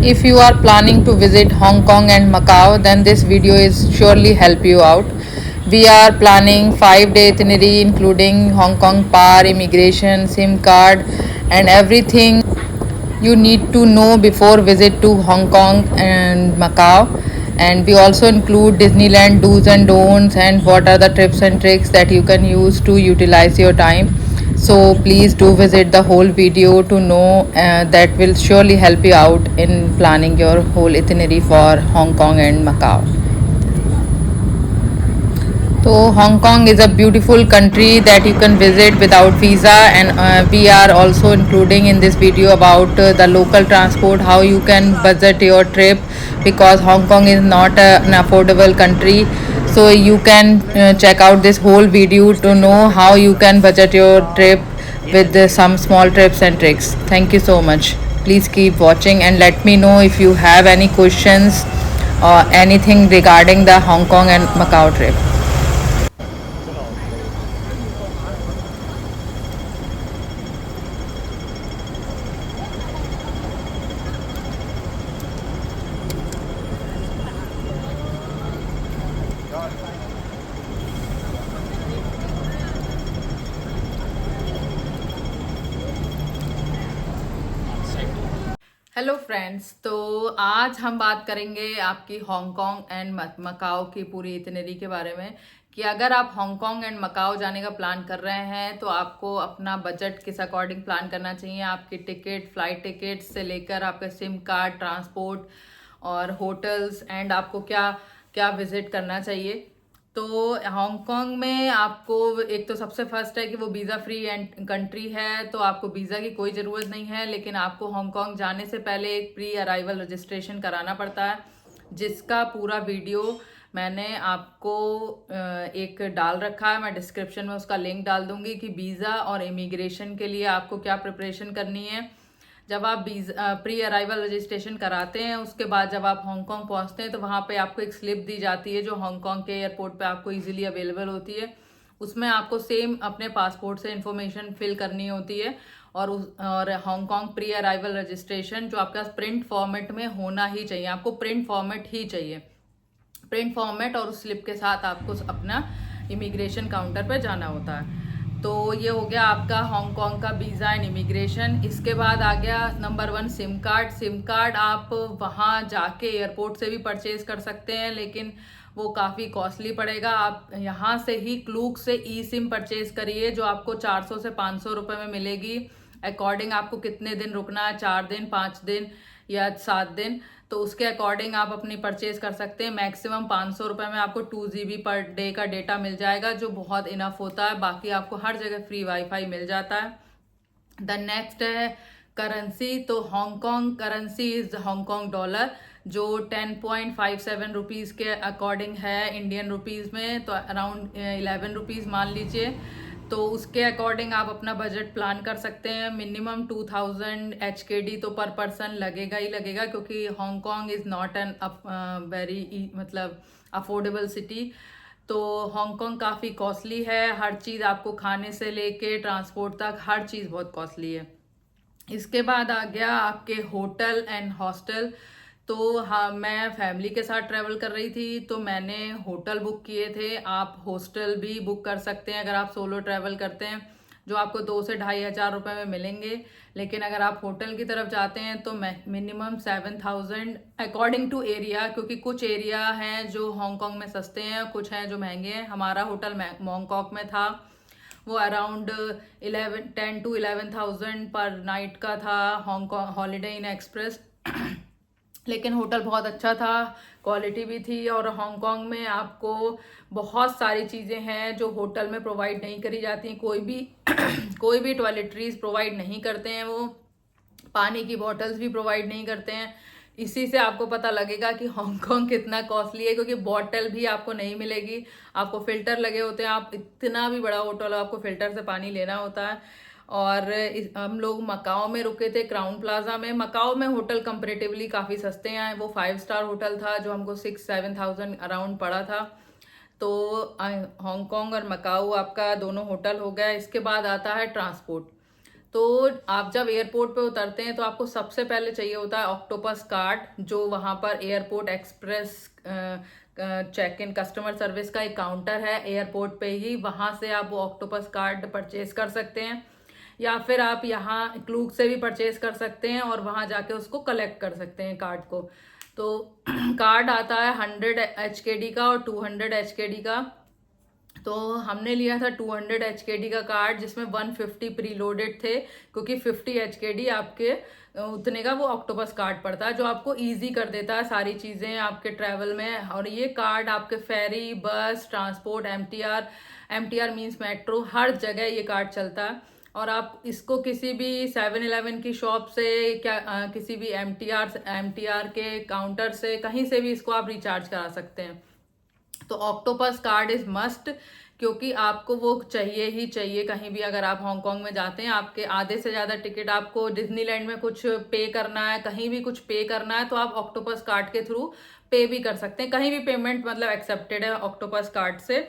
If you are planning to visit Hong Kong and Macau, then this video is surely help you out. We are planning 5-day itinerary including Hong Kong PAR, immigration, SIM card and everything you need to know before visit to Hong Kong and Macau. And we also include Disneyland do's and don'ts and what are the tips and tricks that you can use to utilize your time. So please do visit the whole video to know that will surely help you out in planning your whole itinerary for Hong Kong and Macau. So Hong Kong is a beautiful country that you can visit without visa, and we are also including in this video about the local transport, how you can budget your trip, because Hong Kong is not an affordable country. So you can check out this whole video to know how you can budget your trip with some small tips and tricks. Thank you so much. Please keep watching and let me know if you have any questions or anything regarding the Hong Kong and Macau trip. Hello friends, तो आज हम बात करेंगे आपकी Hong Kong and Macau की पूरी itinerary के बारे में कि अगर आप हांगकांग एंड मकाओ जाने का प्लान कर रहे हैं तो आपको अपना बजट किस अकॉर्डिंग प्लान करना चाहिए। आपकी टिकट, फ्लाइट टिकट से लेकर आपका सिम कार्ड, ट्रांसपोर्ट और होटल्स एंड आपको क्या क्या विजिट करना चाहिए। तो हांगकांग में आपको एक तो सबसे फर्स्ट है कि वो वीज़ा फ्री एंड कंट्री है, तो आपको वीज़ा की कोई ज़रूरत नहीं है। लेकिन आपको हांगकांग जाने से पहले एक प्री अराइवल रजिस्ट्रेशन कराना पड़ता है, जिसका पूरा वीडियो मैंने आपको एक डाल रखा है। मैं डिस्क्रिप्शन में उसका लिंक डाल दूंगी कि वीज़ा और इमिग्रेशन के लिए आपको क्या प्रिपरेशन करनी है। जब आप प्री अराइवल रजिस्ट्रेशन कराते हैं, उसके बाद जब आप हांगकांग पहुंचते हैं तो वहाँ पे आपको एक स्लिप दी जाती है जो हांगकांग के एयरपोर्ट पे आपको इजीली अवेलेबल होती है। उसमें आपको सेम अपने पासपोर्ट से इंफॉर्मेशन फिल करनी होती है और हांगकांग प्री अराइवल रजिस्ट्रेशन जो आपका प्रिंट फॉर्मेट में होना ही चाहिए। आपको प्रिंट फॉर्मेट ही चाहिए। प्रिंट फॉर्मेट और उस स्लिप के साथ आपको अपना इमिग्रेशन काउंटर पर जाना होता है। तो ये हो गया आपका हांगकांग का वीज़ा एंड इमिग्रेशन। इसके बाद आ गया number 1 SIM card. SIM card आप वहाँ जाके एयरपोर्ट से भी परचेज कर सकते हैं, लेकिन वो काफ़ी कॉस्टली पड़ेगा। आप यहाँ से ही क्लूक से ई सिम परचेज करिए जो आपको 400 से 500 रुपये में मिलेगी। अकॉर्डिंग आपको कितने दिन रुकना है, 4 दिन, 5 दिन या 7 दिन, तो उसके अकॉर्डिंग आप अपनी परचेज कर सकते हैं। मैक्सिमम 500 रुपये में आपको 2 GB पर डे का डेटा मिल जाएगा, जो बहुत इनफ होता है। बाकी आपको हर जगह फ्री वाईफाई मिल जाता है। द नेक्स्ट है करेंसी। तो Hong Kong currency is Hong Kong dollar, जो 10.57 रुपीज़ के अकॉर्डिंग है इंडियन रुपीज़ में, तो अराउंड 11 रुपीज़ मान लीजिए। तो उसके अकॉर्डिंग आप अपना बजट प्लान कर सकते हैं। मिनिमम 2000 HKD तो पर पर्सन लगेगा ही लगेगा, क्योंकि Hong Kong is not an very मतलब अफोर्डेबल सिटी। तो हांगकांग काफ़ी कॉस्टली है। हर चीज़ आपको खाने से लेके ट्रांसपोर्ट तक हर चीज़ बहुत कॉस्टली है। इसके बाद आ गया आपके होटल एंड हॉस्टल। तो हाँ, मैं फैमिली के साथ ट्रैवल कर रही थी तो मैंने होटल बुक किए थे। आप हॉस्टल भी बुक कर सकते हैं अगर आप सोलो ट्रैवल करते हैं, जो आपको 2 से 2,500 रुपये में मिलेंगे। लेकिन अगर आप होटल की तरफ जाते हैं तो मिनिमम 7,000 अकॉर्डिंग टू एरिया, क्योंकि कुछ एरिया हैं जो हांगकांग में सस्ते हैं, कुछ हैं जो महंगे हैं। हमारा होटल मॉन्गकॉक में था, वो अराउंड 10 to 11,000 पर नाइट का था, हांगकांग हॉलीडे इन एक्सप्रेस। लेकिन होटल बहुत अच्छा था, क्वालिटी भी थी। और हांगकांग में आपको बहुत सारी चीज़ें हैं जो होटल में प्रोवाइड नहीं करी जाती। कोई भी कोई भी टॉयलेटरीज प्रोवाइड नहीं करते हैं, वो पानी की बॉटल्स भी प्रोवाइड नहीं करते हैं। इसी से आपको पता लगेगा कि हांगकांग कितना कॉस्टली है, क्योंकि बॉटल भी आपको नहीं मिलेगी, आपको फिल्टर लगे होते हैं। आप इतना भी बड़ा होटल हो, आपको फिल्टर से पानी लेना होता है। और हम लोग मकाओ में रुके थे, क्राउन प्लाजा में। मकाओ में होटल कंपेरेटिवली काफ़ी सस्ते हैं। वो 5 स्टार होटल था जो हमको 6-7,000 अराउंड पड़ा था। तो हांगकांग और मकाओ आपका दोनों होटल हो गया। इसके बाद आता है ट्रांसपोर्ट। तो आप जब एयरपोर्ट पे उतरते हैं तो आपको सबसे पहले चाहिए होता है ऑक्टोपस कार्ड, जो वहाँ पर airport express check in customer service का एक काउंटर है एयरपोर्ट पे ही, वहाँ से आप वो ऑक्टोपस कार्ड परचेज कर सकते हैं, या फिर आप यहाँ क्लूक से भी परचेज कर सकते हैं और वहाँ जाके उसको कलेक्ट कर सकते हैं कार्ड को। तो कार्ड आता है 100 HKD का और 200 HKD का। तो हमने लिया था 200 HKD का कार्ड, जिसमें 150 प्रीलोडेड थे, क्योंकि 50 HKD आपके उतने का वो ऑक्टोपस कार्ड पड़ता है, जो आपको इजी कर देता है सारी चीज़ें आपके ट्रैवल में। और ये कार्ड आपके फेरी, बस, ट्रांसपोर्ट, एमटीआर मीन्स मेट्रो, हर जगह ये कार्ड चलता है। और आप इसको किसी भी 7-Eleven की शॉप से, किसी भी एमटीआर के काउंटर से, कहीं से भी इसको आप रिचार्ज करा सकते हैं। तो ऑक्टोपस कार्ड इज मस्ट, क्योंकि आपको वो चाहिए ही चाहिए। कहीं भी अगर आप हांगकांग में जाते हैं, आपके आधे से ज़्यादा टिकट आपको डिज्नीलैंड में कुछ पे करना है, कहीं भी कुछ पे करना है, तो आप ऑक्टोपस कार्ड के थ्रू पे भी कर सकते हैं। कहीं भी पेमेंट मतलब एक्सेप्टेड है ऑक्टोपस कार्ड से।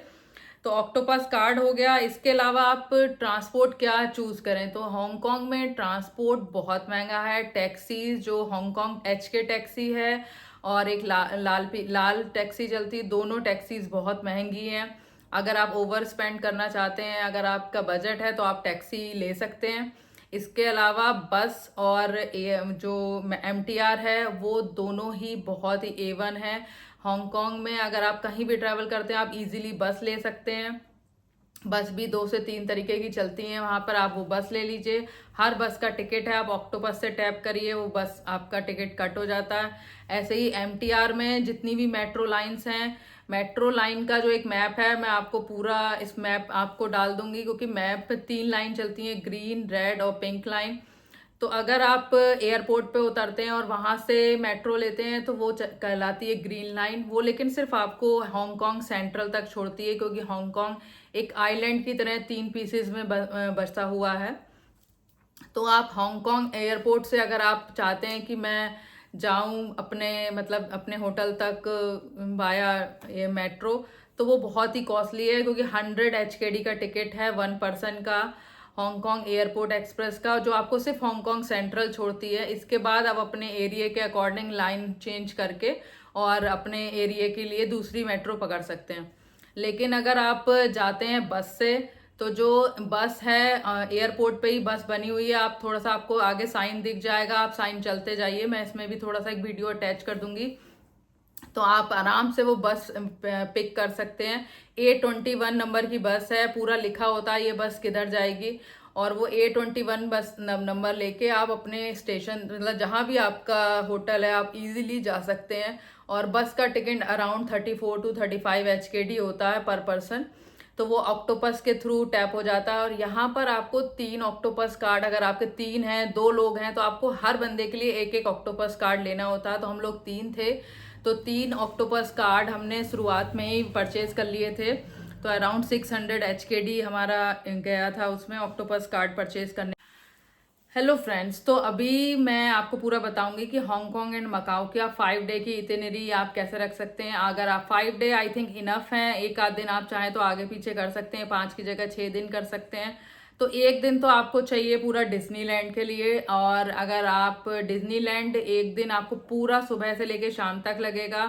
तो ऑक्टोपस कार्ड हो गया। इसके अलावा आप ट्रांसपोर्ट क्या चूज करें, तो हांगकांग में ट्रांसपोर्ट बहुत महंगा है। टैक्सीज, जो हांगकांग HK टैक्सी है और एक लाल टैक्सी चलती, दोनों टैक्सीज बहुत महंगी हैं। अगर आप ओवर स्पेंड करना चाहते हैं, अगर आपका बजट है, तो आप टैक्सी ले सकते हैं। इसके अलावा बस और जो MTR है, वो दोनों ही बहुत ही A1 है। हांगकांग में अगर आप कहीं भी ट्रैवल करते हैं, आप इजीली बस ले सकते हैं। बस भी 2 से 3 तरीके की चलती हैं वहाँ पर, आप वो बस ले लीजिए। हर बस का टिकट है, आप ऑक्टोपस से टैप करिए, वो बस आपका टिकट कट हो जाता है। ऐसे ही MTR में जितनी भी मेट्रो लाइन्स हैं, मेट्रो लाइन का जो एक मैप है, मैं आपको पूरा इस मैप आपको डाल दूंगी, क्योंकि मैप पे 3 लाइन चलती हैं, ग्रीन, रेड और पिंक लाइन। तो अगर आप एयरपोर्ट पे उतरते हैं और वहाँ से मेट्रो लेते हैं, तो वो कहलाती है ग्रीन लाइन। वो लेकिन सिर्फ आपको हांगकांग सेंट्रल तक छोड़ती है, क्योंकि हांगकांग एक आइलैंड की तरह 3 पीसेस में बसा हुआ है। तो आप हांगकांग एयरपोर्ट से अगर आप चाहते हैं कि मैं जाऊं अपने मतलब अपने होटल तक वाया ये मेट्रो, तो वो बहुत ही कॉस्टली है, क्योंकि 100 HKD का टिकट है 1 पर्सन का हांगकांग एयरपोर्ट एक्सप्रेस का, जो आपको सिर्फ हांगकांग सेंट्रल छोड़ती है। इसके बाद आप अपने एरिया के अकॉर्डिंग लाइन चेंज करके और अपने एरिया के लिए दूसरी मेट्रो पकड़ सकते हैं। लेकिन अगर आप जाते हैं बस से, तो जो बस है एयरपोर्ट पे ही बस बनी हुई है, आप थोड़ा सा आपको आगे साइन दिख जाएगा, आप साइन चलते जाइए। मैं इसमें भी थोड़ा सा एक वीडियो अटैच कर दूंगी, तो आप आराम से वो बस पिक कर सकते हैं। A21 नंबर की बस है, पूरा लिखा होता है ये बस किधर जाएगी, और वो A21 बस नंबर लेके आप अपने स्टेशन मतलब जहाँ भी आपका होटल है, आप इजीली जा सकते हैं। और बस का टिकट अराउंड 34 to 35 HKD होता है पर पर्सन। तो वो ऑक्टोपस के थ्रू टैप हो जाता है। और यहाँ पर आपको 3 ऑक्टोपस कार्ड, अगर आपके 3 हैं, 2 लोग हैं, तो आपको हर बंदे के लिए एक एक ऑक्टोपस कार्ड लेना होता है। तो हम लोग 3 थे, तो 3 ऑक्टोपस कार्ड हमने शुरुआत में ही परचेज कर लिए थे। तो अराउंड 600 HKD हमारा गया था उसमें ऑक्टोपस कार्ड परचेज करने। हेलो फ्रेंड्स, तो अभी मैं आपको पूरा बताऊंगी कि हांगकांग एंड मकाओ की आप 5 डे की इटिनरी आप कैसे रख सकते हैं। अगर आप 5 डे आई थिंक इनफ है, एक आध दिन आप चाहें तो आगे पीछे कर सकते हैं, 5 की जगह 6 दिन कर सकते हैं। तो एक दिन तो आपको चाहिए पूरा डिज्नीलैंड के लिए। और अगर आप डिज्नीलैंड एक दिन आपको पूरा सुबह से लेके शाम तक लगेगा,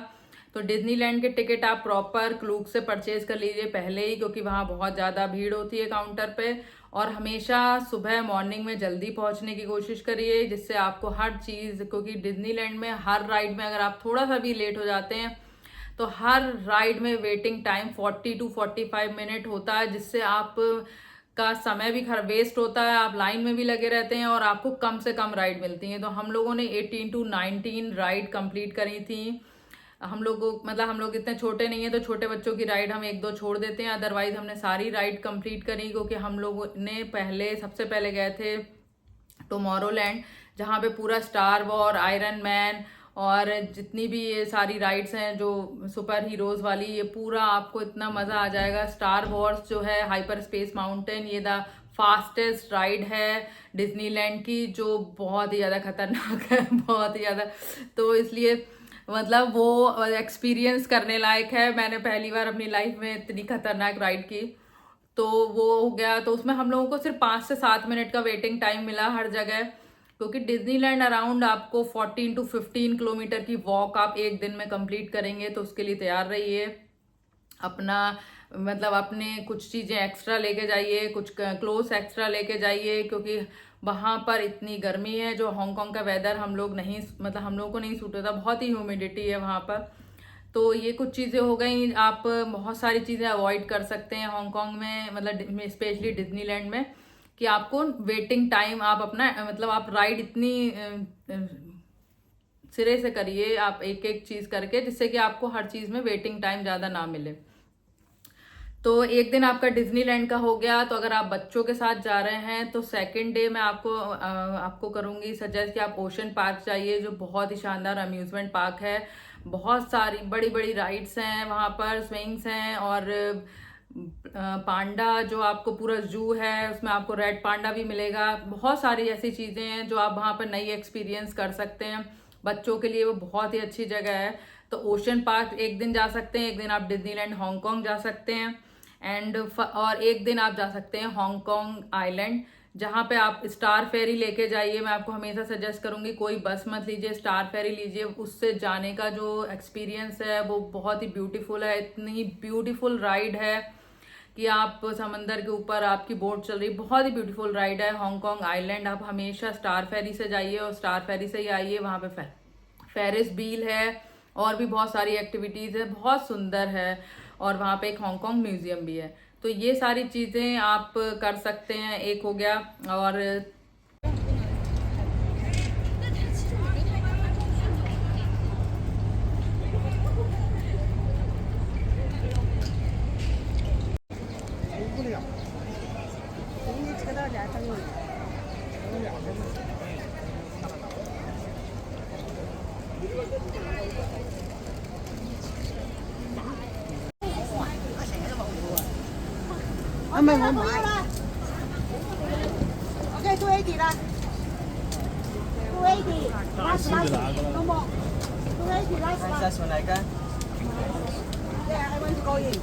तो डिज्नीलैंड के टिकट आप प्रॉपर क्लूक से परचेज कर लीजिए पहले ही, क्योंकि वहाँ बहुत ज़्यादा भीड़ होती है काउंटर पे। और हमेशा सुबह मॉर्निंग में जल्दी पहुँचने की कोशिश करिए, जिससे आपको हर चीज़, क्योंकि डिज्नीलैंड में हर राइड में अगर आप थोड़ा सा भी लेट हो जाते हैं, तो हर राइड में वेटिंग टाइम 40 to 45 मिनट होता है, जिससे आप का समय भी वेस्ट होता है, आप लाइन में भी लगे रहते हैं और आपको कम से कम राइड मिलती हैं। तो हम लोगों ने 18 to 19 राइड कंप्लीट करी थी। हम लोग इतने छोटे नहीं है, तो छोटे बच्चों की राइड हम 1-2 छोड़ देते हैं, अदरवाइज हमने सारी राइड कंप्लीट करी, क्योंकि हम लोगों ने सबसे पहले गए थे टुमारोलैंड, जहाँ पे पूरा स्टार वॉर, आयरन मैन और जितनी भी ये सारी राइड्स हैं जो सुपर हीरोज वाली, ये पूरा आपको इतना मज़ा आ जाएगा। स्टार वॉर्स जो है हाइपर स्पेस माउंटेन, ये द फास्टेस्ट राइड है डिज्नीलैंड की, जो बहुत ही ज़्यादा खतरनाक है, बहुत ही ज़्यादा। तो इसलिए मतलब वो एक्सपीरियंस करने लायक है। मैंने पहली बार अपनी लाइफ में इतनी खतरनाक राइड की। तो वो हो गया। तो उसमें हम लोगों को सिर्फ 5 से 7 मिनट का वेटिंग टाइम मिला हर जगह, क्योंकि डिज्नीलैंड अराउंड आपको 14 to 15 किलोमीटर की वॉक आप एक दिन में कंप्लीट करेंगे, तो उसके लिए तैयार रहिए। अपना मतलब अपने कुछ चीज़ें एक्स्ट्रा लेके जाइए, कुछ क्लोथ्स एक्स्ट्रा लेके जाइए, क्योंकि वहाँ पर इतनी गर्मी है। जो हांगकांग का वेदर हम लोग नहीं, मतलब हम लोग को नहीं सूट होता, बहुत ही ह्यूमिडिटी है वहाँ पर। तो ये कुछ चीज़ें हो गई। आप बहुत सारी चीज़ें अवॉइड कर सकते हैं हांगकांग में, मतलब स्पेशली डिज्नीलैंड में, कि आपको वेटिंग टाइम आप अपना मतलब आप राइड इतनी सिरे से करिए, आप एक एक चीज़ करके, जिससे कि आपको हर चीज़ में वेटिंग टाइम ज़्यादा ना मिले। तो एक दिन आपका डिज्नीलैंड का हो गया। तो अगर आप बच्चों के साथ जा रहे हैं तो सेकंड डे मैं आपको करूँगी सजेस्ट कि आप ओशन पार्क जाइए, जो बहुत ही शानदार अम्यूज़मेंट पार्क है। बहुत सारी बड़ी बड़ी राइड्स हैं वहाँ पर, स्विंग्स हैं, और पांडा जो आपको पूरा जू है उसमें आपको रेड पांडा भी मिलेगा। बहुत सारी ऐसी चीज़ें हैं जो आप वहाँ पर नई एक्सपीरियंस कर सकते हैं। बच्चों के लिए वो बहुत ही अच्छी जगह है। तो ओशन पार्क एक दिन जा सकते हैं, एक दिन आप डिज्नीलैंड हांगकांग जा सकते हैं, और एक दिन आप जा सकते हैं हांगकांग आइलैंड, जहाँ पे आप स्टार फेरी लेके जाइए। मैं आपको हमेशा सजेस्ट करूँगी कोई बस मत लीजिए, स्टार फेरी लीजिए। उससे जाने का जो एक्सपीरियंस है वो बहुत ही ब्यूटीफुल है। इतनी ब्यूटीफुल राइड है कि आप समंदर के ऊपर आपकी बोट चल रही, बहुत ही ब्यूटीफुल राइड है हांगकांग आइलैंड। आप हमेशा स्टार फेरी से जाइए और स्टार फेरी से ही आइए। वहाँ पे फेरिस व्हील है और भी बहुत सारी एक्टिविटीज़ है, बहुत सुंदर है। और वहाँ पे एक हांगकांग म्यूजियम भी है। तो ये सारी चीज़ें आप कर सकते हैं, एक हो गया। और 280啦，280 last last no more 280 last last That's when I got. yeah I want to go in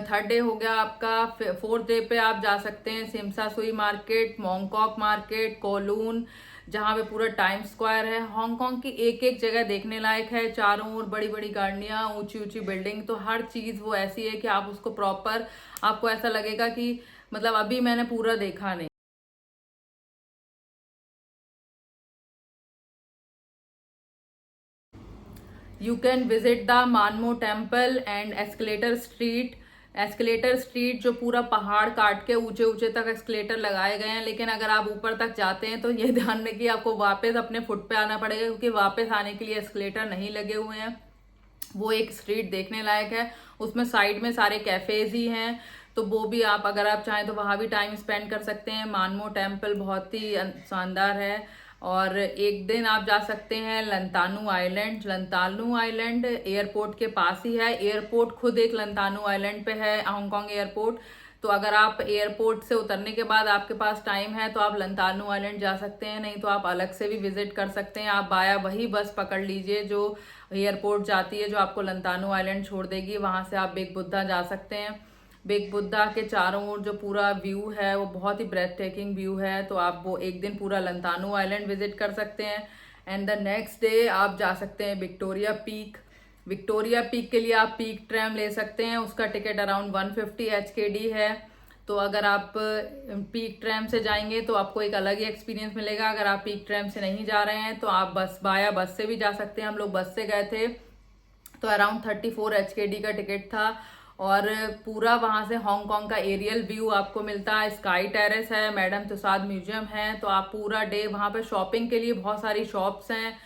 third day हो गया आपका। फोर्थ डे पे आप जा सकते हैं सिमसा सुई मार्केट, मॉन्गकॉक मार्केट, कोलून, जहाँ पे पूरा टाइम स्क्वायर है। हांगकांग की एक एक जगह देखने लायक है, चारों ओर बड़ी बड़ी गाड़ियाँ, ऊंची ऊंची बिल्डिंग। तो हर चीज़ वो ऐसी है कि आप उसको प्रॉपर, आपको ऐसा लगेगा कि मतलब अभी मैंने पूरा देखा नहीं। You can visit the Man Mo temple and escalator street जो पूरा पहाड़ काट के ऊंचे ऊंचे तक एस्केलेटर लगाए गए हैं। लेकिन अगर आप ऊपर तक जाते हैं तो ये ध्यान रखिए आपको वापस अपने फुट पे आना पड़ेगा, क्योंकि वापस आने के लिए एस्केलेटर नहीं लगे हुए हैं। वो एक स्ट्रीट देखने लायक है, उसमें साइड में सारे कैफेज ही हैं। तो वो भी आप अगर आप चाहें तो वहाँ भी टाइम स्पेंड कर सकते हैं। मानमो टेम्पल बहुत ही शानदार है। और एक दिन आप जा सकते हैं लंतानू आइलैंड। लंतानू आइलैंड एयरपोर्ट के पास ही है, एयरपोर्ट खुद एक लंतानू आइलैंड पे है, हांगकांग एयरपोर्ट। तो अगर आप एयरपोर्ट से उतरने के बाद आपके पास टाइम है तो आप लंतानू आइलैंड जा सकते हैं, नहीं तो आप अलग से भी विजिट कर सकते हैं। आप बाया वही बस पकड़ लीजिए जो एयरपोर्ट जाती है, जो आपको लंतानू आइलैंड छोड़ देगी। वहां से आप बिग बुद्धा जा सकते हैं। बिग बुद्धा के चारों ओर जो पूरा व्यू है वो बहुत ही ब्रेथ टेकिंग व्यू है। तो आप वो एक दिन पूरा लंतानू आइलैंड विजिट कर सकते हैं। एंड द नेक्स्ट डे आप जा सकते हैं विक्टोरिया पीक। विक्टोरिया पीक के लिए आप पीक ट्रैम ले सकते हैं, उसका टिकट अराउंड 150 HKD है। तो अगर आप पीक ट्रैम से जाएंगे तो आपको एक अलग ही एक्सपीरियंस मिलेगा। अगर आप पीक ट्रैम से नहीं जा रहे हैं तो आप बाया बस से भी जा सकते हैं। हम लोग बस से गए थे तो अराउंड 34 HKD का टिकट था। और पूरा वहां से हांगकांग का एरियल व्यू आपको मिलता है। स्काई टेरेस है, मैडम तुसाद म्यूजियम है। तो आप पूरा डे वहां पे शॉपिंग के लिए बहुत सारी शॉप्स हैं,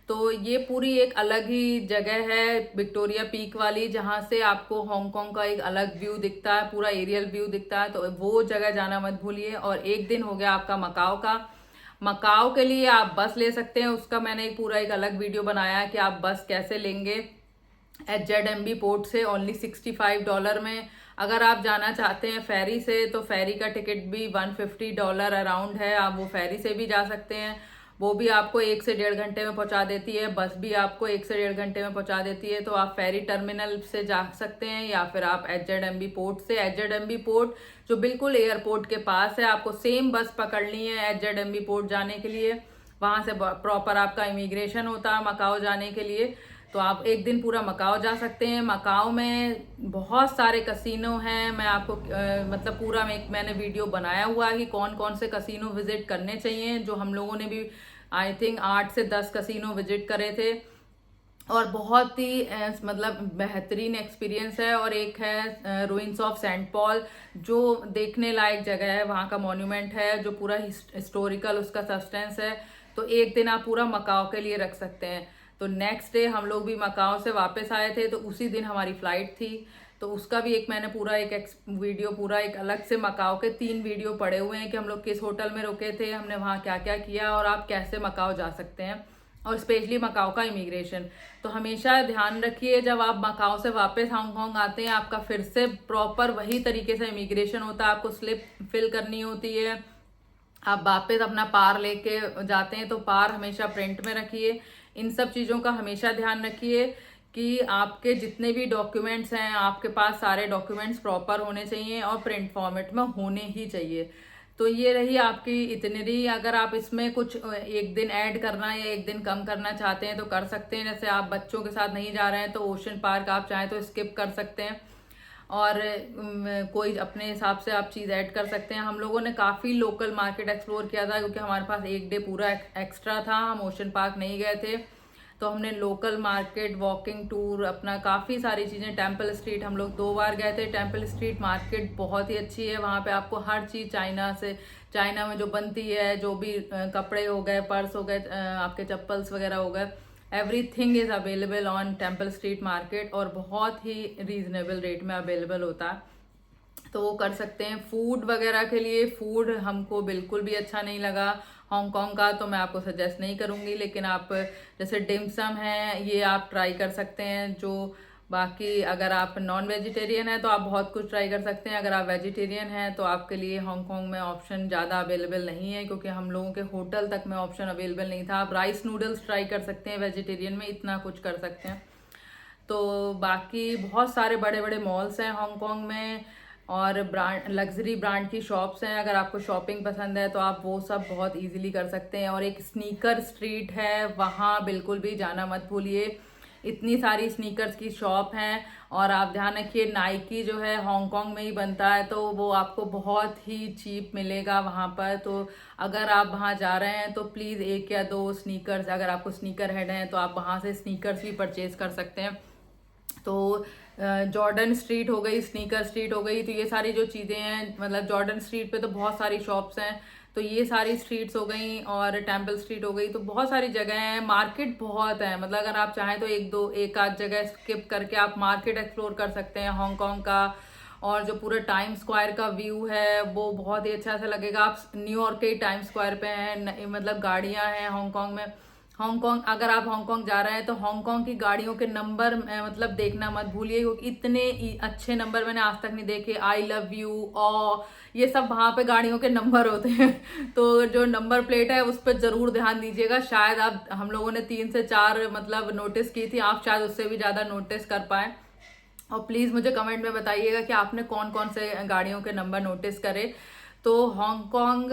तो ये पूरी एक अलग ही जगह है विक्टोरिया पीक वाली, जहाँ से आपको हांगकांग का एक अलग व्यू दिखता है, पूरा एरियल व्यू दिखता है। तो वो जगह जाना मत भूलिए। और एक दिन हो गया आपका मकाओ का। मकाओ के लिए आप बस ले सकते हैं, उसका मैंने एक पूरा एक अलग वीडियो बनाया है कि आप बस कैसे लेंगे। HZMB पोर्ट से ओनली $65 में। अगर आप जाना चाहते हैं फेरी से, तो फेरी का टिकट भी $150 अराउंड है, आप वो फेरी से भी जा सकते हैं। वो भी आपको 1 से 1.5 घंटे में पहुंचा देती है। बस भी आपको 1 से 1.5 घंटे में पहुंचा देती है। तो आप फेरी टर्मिनल से जा सकते हैं, या फिर आप HZMB पोर्ट से। HZMB पोर्ट जो बिल्कुल एयरपोर्ट के पास है, आपको सेम बस पकड़नी है HZMB पोर्ट जाने के लिए। वहां से प्रॉपर आपका इमिग्रेशन होता है मकाओ जाने के लिए। तो आप एक दिन पूरा मकाओ जा सकते हैं। मकाओ में बहुत सारे कसिनो हैं। मैं आपको मतलब पूरा मैंने वीडियो बनाया हुआ है कि कौन कौन से कसिनो विजिट करने चाहिए, जो हम लोगों ने भी आई थिंक 8 से 10 कसिनो विजिट करे थे, और बहुत ही मतलब बेहतरीन एक्सपीरियंस है। और एक है रुइंस ऑफ सेंट पॉल, जो देखने लायक जगह है, वहाँ का मॉन्यूमेंट है, जो पूरा हिस्टोरिकल उसका सब्सटेंस है। तो एक दिन आप पूरा मकाओ के लिए रख सकते हैं। तो नेक्स्ट डे हम लोग भी मकाओ से वापस आए थे, तो उसी दिन हमारी फ्लाइट थी। तो उसका भी एक मैंने पूरा एक वीडियो, पूरा एक अलग से मकाओ के 3 वीडियो पड़े हुए हैं कि हम लोग किस होटल में रुके थे, हमने वहाँ क्या क्या किया, और आप कैसे मकाओ जा सकते हैं, और स्पेशली मकाओ का इमिग्रेशन। तो हमेशा ध्यान रखिए, जब आप मकाओ से वापस हांगकांग आते हैं, आपका फिर से प्रॉपर वही तरीके से इमिग्रेशन होता है। आपको स्लिप फिल करनी होती है। आप वापस अपना पार लेके जाते हैं, तो पार हमेशा प्रिंट में रखिए। इन सब चीज़ों का हमेशा ध्यान रखिए कि आपके जितने भी डॉक्यूमेंट्स हैं, आपके पास सारे डॉक्यूमेंट्स प्रॉपर होने चाहिए और प्रिंट फॉर्मेट में होने ही चाहिए। तो ये रही आपकी इतनी। अगर आप इसमें कुछ एक दिन ऐड करना या एक दिन कम करना चाहते हैं तो कर सकते हैं। जैसे आप बच्चों के साथ नहीं जा रहे हैं तो ओशन पार्क आप चाहें तो स्किप कर सकते हैं, और कोई अपने हिसाब से आप चीज़ ऐड कर सकते हैं। हम लोगों ने काफ़ी लोकल मार्केट एक्सप्लोर किया था, क्योंकि हमारे पास एक डे पूरा एक्स्ट्रा था, हम ओशन पार्क नहीं गए थे। तो हमने लोकल मार्केट, वॉकिंग टूर, अपना काफ़ी सारी चीज़ें। टेम्पल स्ट्रीट हम लोग 2 बार गए थे। टेम्पल स्ट्रीट मार्केट बहुत ही अच्छी है। वहाँ पे आपको हर चीज़ चाइना में जो बनती है, जो भी कपड़े हो गए, पर्स हो गए, आपके चप्पल्स वगैरह हो गए, everything is available on temple street market, और बहुत ही रीजनेबल रेट में अवेलेबल होता है। तो वो कर सकते हैं। फूड वगैरह के लिए, फूड हमको बिल्कुल भी अच्छा नहीं लगा हांगकांग का, तो मैं आपको सजेस्ट नहीं करूँगी। लेकिन आप जैसे डिमसम है, ये आप ट्राई कर सकते हैं। जो बाकी अगर आप नॉन वेजिटेरियन हैं तो आप बहुत कुछ ट्राई कर सकते हैं। अगर आप वेजिटेरियन हैं तो आपके लिए हांगकांग में ऑप्शन ज़्यादा अवेलेबल नहीं है, क्योंकि हम लोगों के होटल तक में ऑप्शन अवेलेबल नहीं था। आप राइस नूडल्स ट्राई कर सकते हैं वेजिटेरियन में, इतना कुछ कर सकते हैं। तो बाकी बहुत सारे बड़े बड़े मॉल्स हैं हांगकांग में, और लग्जरी ब्रांड की शॉप्स हैं। अगर आपको शॉपिंग पसंद है तो आप वो सब बहुत इजीली कर सकते हैं। और एक स्नीकर स्ट्रीट है, वहाँ बिल्कुल भी जाना मत भूलिए। इतनी सारी स्नीकर्स की शॉप हैं। और आप ध्यान रखिए, नाइकी जो है हांगकांग में ही बनता है, तो वो आपको बहुत ही चीप मिलेगा वहाँ पर। तो अगर आप वहाँ जा रहे हैं तो प्लीज़ 1 या 2 स्नीकर्स, अगर आपको स्नीकर हेड हैं तो आप वहाँ से स्नीकर्स भी परचेज कर सकते हैं। तो जॉर्डन स्ट्रीट हो गई, स्नीकर स्ट्रीट हो गई, तो ये सारी जो चीज़ें हैं, मतलब जॉर्डन स्ट्रीट पे तो बहुत सारी शॉप्स हैं, तो ये सारी स्ट्रीट्स हो गई, और टेम्पल स्ट्रीट हो गई। तो बहुत सारी जगह हैं, मार्केट बहुत है। मतलब अगर आप चाहें तो एक आध जगह स्किप करके आप मार्केट एक्सप्लोर कर सकते हैं हांगकांग का। और जो पूरा टाइम स्क्वायर का व्यू है वो बहुत ही अच्छा सा लगेगा। आप न्यूयॉर्क के टाइम स्क्वायर पे हैं, मतलब गाड़ियाँ हैं हांगकांग में। हांगकांग, अगर आप हांगकांग जा रहे हैं तो हांगकांग की गाड़ियों के नंबर मतलब देखना मत भूलिए, क्योंकि इतने अच्छे नंबर मैंने आज तक नहीं देखे। आई लव यू, ये सब वहाँ पे गाड़ियों के नंबर होते हैं। तो जो नंबर प्लेट है उस पर जरूर ध्यान दीजिएगा। शायद आप, हम लोगों ने 3 से 4 मतलब नोटिस की थी, आप शायद उससे भी ज़्यादा नोटिस कर पाए। और प्लीज़ मुझे कमेंट में बताइएगा कि आपने कौन कौन से गाड़ियों के नंबर नोटिस करे। तो हांगकांग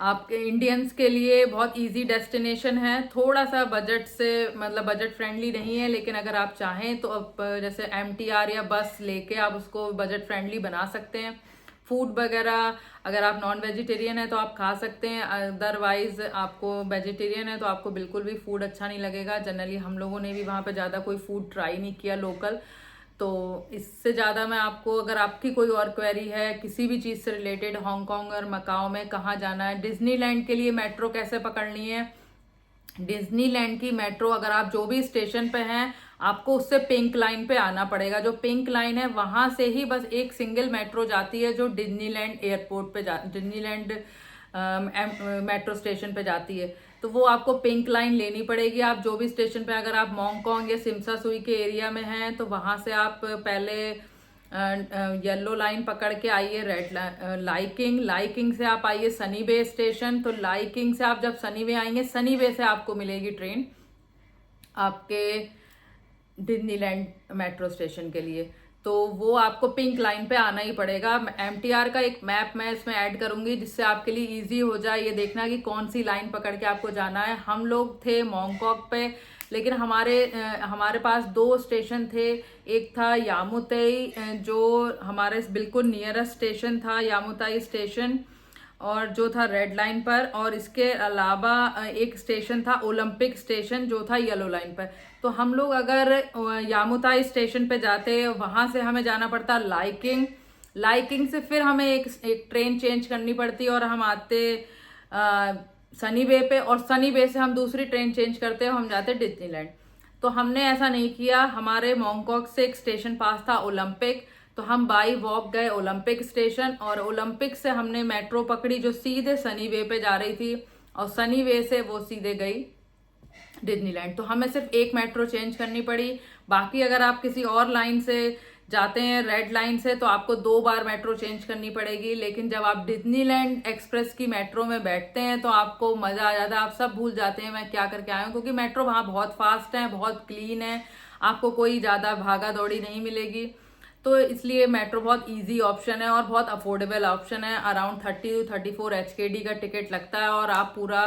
आपके इंडियंस के लिए बहुत इजी डेस्टिनेशन है। थोड़ा सा बजट से, मतलब बजट फ्रेंडली नहीं है, लेकिन अगर आप चाहें तो आप जैसे MTR या बस लेके आप उसको बजट फ्रेंडली बना सकते हैं। फूड वगैरह, अगर आप नॉन वेजिटेरियन है तो आप खा सकते हैं, अदरवाइज आपको वेजिटेरियन है तो आपको बिल्कुल भी फूड अच्छा नहीं लगेगा। जनरली हम लोगों ने भी वहाँ पे ज़्यादा कोई फूड ट्राई नहीं किया लोकल। तो इससे ज़्यादा मैं आपको, अगर आपकी कोई और क्वेरी है किसी भी चीज़ से रिलेटेड, हांगकांग और मकाओ में कहाँ जाना है, डिज्नीलैंड के लिए मेट्रो कैसे पकड़नी है, डिज्नीलैंड की मेट्रो अगर आप जो भी स्टेशन पे हैं, आपको उससे पिंक लाइन पे आना पड़ेगा। जो पिंक लाइन है वहां से ही बस एक सिंगल मेट्रो जाती है जो डिज्नीलैंड एयरपोर्ट पे डिज्नीलैंड मेट्रो स्टेशन पे जाती है। तो वो आपको पिंक लाइन लेनी पड़ेगी। आप जो भी स्टेशन पे, अगर आप मोंगकोंग या सिमसा सुई के एरिया में हैं तो वहां से आप पहले येलो लाइन पकड़ के आइए, रेड लाइकिंग, लाइकिंग से आप आइए सनी बे स्टेशन। तो लाइकिंग से आप जब सनी बे आएंगे, सनी बे से आपको मिलेगी ट्रेन आपके डिज्नीलैंड मेट्रो स्टेशन के लिए। तो वो आपको पिंक लाइन पे आना ही पड़ेगा। एमटीआर का एक मैप मैं इसमें ऐड करूंगी जिससे आपके लिए इजी हो जाए ये देखना कि कौन सी लाइन पकड़ के आपको जाना है। हम लोग थे मोंगकॉक पे, लेकिन हमारे पास दो स्टेशन थे। एक था यामुतई जो हमारे बिल्कुल नियरेस्ट स्टेशन था, यामुताई स्टेशन, और जो था रेड लाइन पर, और इसके अलावा एक स्टेशन था ओलंपिक स्टेशन जो था येलो लाइन पर। तो हम लोग अगर यामुताई स्टेशन पे जाते, वहां से हमें जाना पड़ता लाइकिंग, लाइकिंग से फिर हमें एक ट्रेन चेंज करनी पड़ती और हम आते सनी बे पे, और सनी बे से हम दूसरी ट्रेन चेंज करते हैं, हम जाते डिज्नीलैंड। तो हमने ऐसा नहीं किया। हमारे मोंगकॉक से एक स्टेशन पास था ओलंपिक, तो हम बाई वॉक गए ओलंपिक स्टेशन, और ओलंपिक से हमने मेट्रो पकड़ी जो सीधे सनी वे पे जा रही थी, और सनी वे से वो सीधे गई डिज्नीलैंड। तो हमें सिर्फ एक मेट्रो चेंज करनी पड़ी। बाकी अगर आप किसी और लाइन से जाते हैं, रेड लाइन से, तो आपको 2 बार मेट्रो चेंज करनी पड़ेगी। लेकिन जब आप डिज्नीलैंड एक्सप्रेस की मेट्रो में बैठते हैं तो आपको मजा आ जाता है, आप सब भूल जाते हैं मैं क्या करके आया हूँ, क्योंकि मेट्रो वहाँ बहुत फास्ट है, बहुत क्लीन है, आपको कोई ज्यादा भागा दौड़ी नहीं मिलेगी। तो इसलिए मेट्रो बहुत इजी ऑप्शन है और बहुत अफोर्डेबल ऑप्शन है। अराउंड 30 to 34 HKD का टिकट लगता है और आप पूरा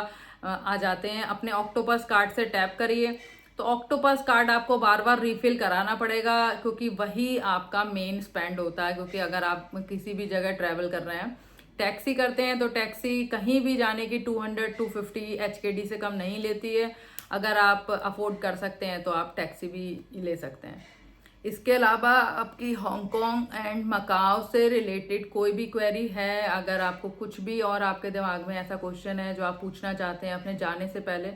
आ जाते हैं। अपने ऑक्टोपस कार्ड से टैप करिए। तो ऑक्टोपस कार्ड आपको बार बार रिफिल कराना पड़ेगा, क्योंकि वही आपका मेन स्पेंड होता है। क्योंकि अगर आप किसी भी जगह ट्रैवल कर रहे हैं, टैक्सी करते हैं तो टैक्सी कहीं भी जाने की 200-250 HKD से कम नहीं लेती है। अगर आप अफोर्ड कर सकते हैं तो आप टैक्सी भी ले सकते हैं। इसके अलावा आपकी हांगकांग एंड मकाओ से रिलेटेड कोई भी क्वेरी है, अगर आपको कुछ भी और आपके दिमाग में ऐसा क्वेश्चन है जो आप पूछना चाहते हैं अपने जाने से पहले,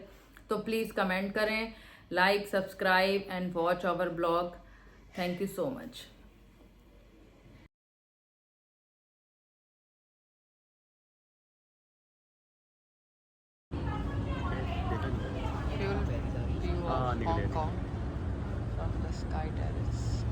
तो प्लीज़ कमेंट करें। Like, subscribe and watch our blog. Thank you so much. Full view of Hong Kong from the Sky Terrace.